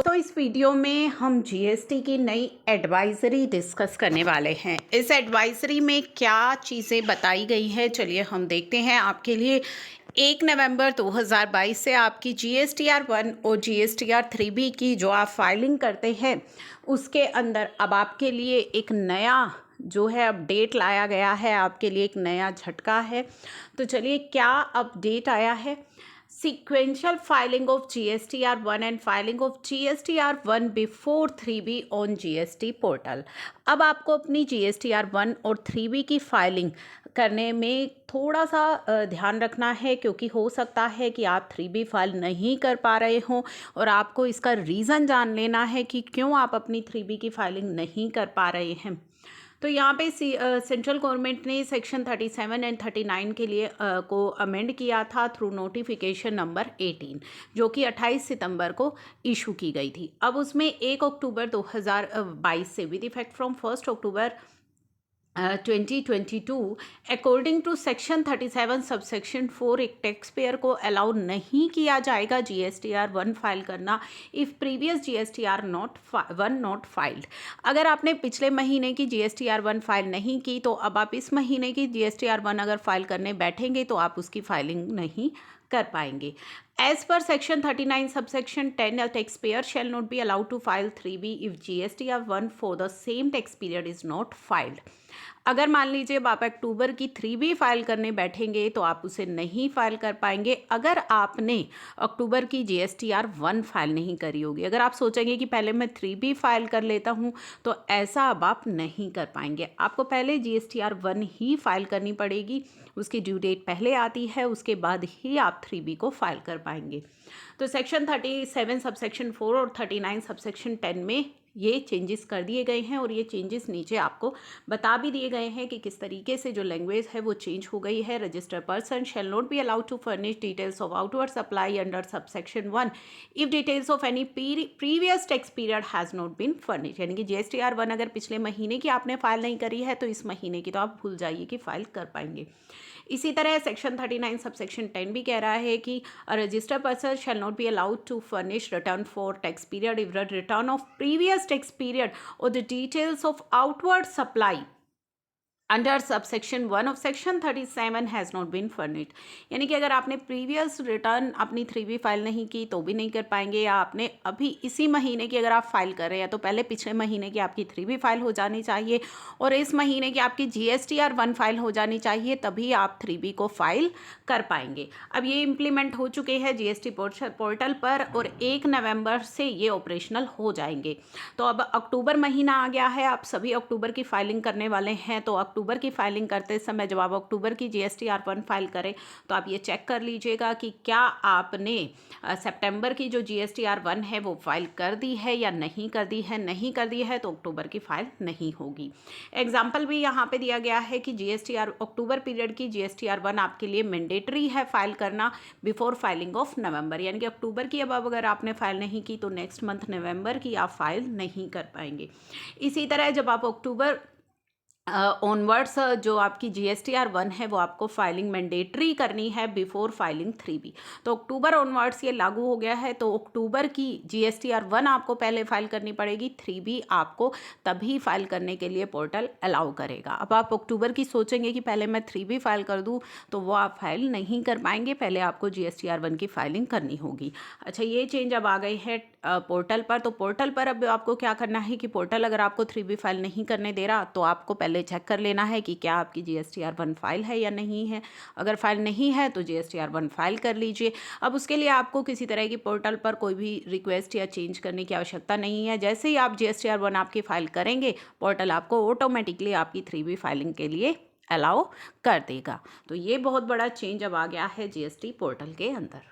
तो इस वीडियो में हम जीएसटी की नई एडवाइजरी डिस्कस करने वाले हैं। इस एडवाइजरी में क्या चीज़ें बताई गई हैं, चलिए हम देखते हैं। आपके लिए 1 नवंबर 2022 से आपकी GSTR 1 और GSTR 3B की जो आप फाइलिंग करते हैं उसके अंदर अब आपके लिए एक नया जो है अपडेट लाया गया है, आपके लिए एक नया झटका है। तो चलिए क्या अपडेट आया है। Sequential filing of GSTR 1 and filing of GSTR 1 before 3B on GST portal। अब आपको अपनी GSTR 1 और 3B की फाइलिंग करने में थोड़ा सा ध्यान रखना है, क्योंकि हो सकता है कि आप 3B फाइल नहीं कर पा रहे हों और आपको इसका रीज़न जान लेना है कि क्यों आप अपनी 3B की फाइलिंग नहीं कर पा रहे हैं। तो यहाँ पे सेंट्रल गवर्नमेंट ने सेक्शन 37 एंड 39 के लिए को अमेंड किया था थ्रू नोटिफिकेशन नंबर 18, जो कि 28 सितंबर को इशू की गई थी। अब उसमें 1 अक्टूबर 2022 से with effect from 1 October 2022 according to section 37 subsection 4 एक टैक्स पेयर को अलाउ नहीं किया जाएगा GSTR 1 फाइल करना if previous GSTR 1 not filed. अगर आपने पिछले महीने की GSTR 1 फाइल नहीं की तो अब आप इस महीने की GSTR 1 अगर फाइल करने बैठेंगे तो आप उसकी फाइलिंग नहीं कर पाएंगे। As per section 39 subsection 10, a taxpayer shall not be allowed to file 3B if GSTR 1 for the same tax period is not filed। अगर मान लीजिए अब आप अक्टूबर की 3B फाइल करने बैठेंगे तो आप उसे नहीं फाइल कर पाएंगे अगर आपने अक्टूबर की GSTR 1 फाइल नहीं करी होगी। अगर आप सोचेंगे कि पहले मैं 3B फाइल कर लेता हूं तो ऐसा अब आप नहीं कर पाएंगे। आपको पहले GSTR 1 ही फाइल करनी पड़ेगी, उसकी ड्यू डेट पहले आती है, उसके बाद ही आप 3B को फाइल कर पाएंगे। तो सेक्शन 37 सबसेक्शन 4 और 39 सबसेक्शन 10 में ये चेंजेस कर दिए गए हैं और ये चेंजेस नीचे आपको बता भी दिए गए हैं कि किस तरीके से जो लैंग्वेज है वो चेंज हो गई है। Registered person shall not be allowed to furnish details of outward supply under subsection 1 if details of any previous tax period has not been furnish. यानी कि GSTR 1 अगर पिछले महीने की आपने फाइल नहीं करी है तो इस महीने की तो आप भूल जाइए कि फाइल कर पाएंगे। इसी तरह सेक्शन 39 सबसेक्शन 10 भी कह रहा है कि registered person shall not be allowed to furnish return for tax period if the return of previous tax period और the details of outward supply under subsection 1 of section 37 has not been furnished. यानी कि अगर आपने previous return अपनी 3B file नहीं की तो भी नहीं कर पाएंगे, या आपने अभी इसी महीने की अगर आप फाइल कर रहे हैं तो पहले पिछले महीने की आपकी 3B फाइल हो जानी चाहिए और इस महीने की आपकी GSTR 1 फाइल हो जानी चाहिए, तभी आप 3B को फाइल कर पाएंगे। अब ये इम्प्लीमेंट हो चुके हैं GST पोर्टल पर और 1 नवंबर से ये ऑपरेशनल हो जाएंगे। तो अब अक्टूबर महीना आ गया है, आप सभी अक्टूबर की फाइलिंग करने वाले हैं। तो अक्टूबर की फाइलिंग करते समय जब आप अक्टूबर की GSTR 1 फाइल करें तो आप ये चेक कर लीजिएगा कि क्या आपने सितंबर की जो GSTR 1 है वो फाइल कर दी है या नहीं कर दी है। नहीं कर दी है तो अक्टूबर की फाइल नहीं होगी। एग्जाम्पल भी यहाँ पे दिया गया है कि GSTR अक्टूबर पीरियड की GSTR 1 आपके लिए मैंडेटरी है फाइल करना बिफोर फाइलिंग ऑफ नवंबर। यानी कि अक्टूबर की अब अगर आपने फाइल नहीं की तो नेक्स्ट मंथ नवंबर की आप फाइल नहीं कर पाएंगे। इसी तरह जब आप अक्टूबर ऑनवर्ड्स जो आपकी GSTR 1 है वो आपको फाइलिंग मैंडेटरी करनी है बिफोर फाइलिंग 3B। तो अक्टूबर ऑनवर्ड्स ये लागू हो गया है, तो अक्टूबर की GSTR 1 आपको पहले फाइल करनी पड़ेगी, 3B आपको तभी फाइल करने के लिए पोर्टल अलाउ करेगा। अब आप अक्टूबर की सोचेंगे कि पहले मैं 3B फाइल कर दूं तो वो आप फाइल नहीं कर पाएंगे, पहले आपको GSTR 1 की फाइलिंग करनी होगी। अच्छा, ये चेंज अब आ गई है पोर्टल पर। तो पोर्टल पर अब आपको क्या करना है कि पोर्टल अगर आपको 3B फाइल नहीं करने दे रहा तो आपको पहले चेक कर लेना है कि क्या आपकी GSTR 1 फाइल है या नहीं है। अगर फाइल नहीं है तो GSTR 1 फाइल कर लीजिए। अब उसके लिए आपको किसी तरह की पोर्टल पर कोई भी रिक्वेस्ट या चेंज करने की आवश्यकता नहीं है। जैसे ही आप GSTR 1 आपकी फाइल करेंगे पोर्टल आपको ऑटोमेटिकली आपकी 3B फाइलिंग के लिए अलाउ कर देगा। तो ये बहुत बड़ा चेंज अब आ गया है GST पोर्टल के अंदर।